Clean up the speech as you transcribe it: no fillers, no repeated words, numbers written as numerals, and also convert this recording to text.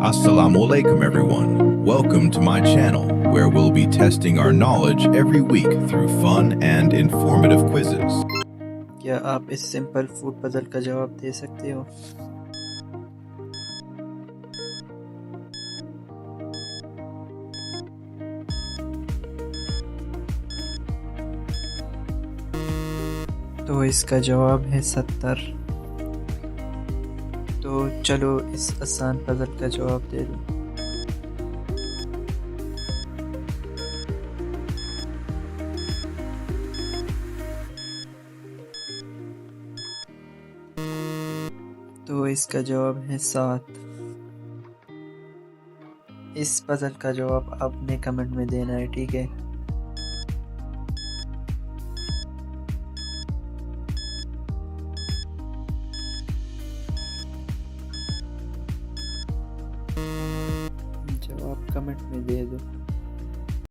Assalamu alaikum everyone. Welcome to my channel where we'll be testing our knowledge every week through fun and informative quizzes. क्या आप इस simple food puzzle का जवाब दे सकते हो? तो इसका जवाब है 70। तो चलो इस आसान पजल का जवाब दे दूं। तो इसका जवाब है 7। इस पजल का जवाब आपने कमेंट में देना है, ठीक है? जवाब कमेंट में दे दो।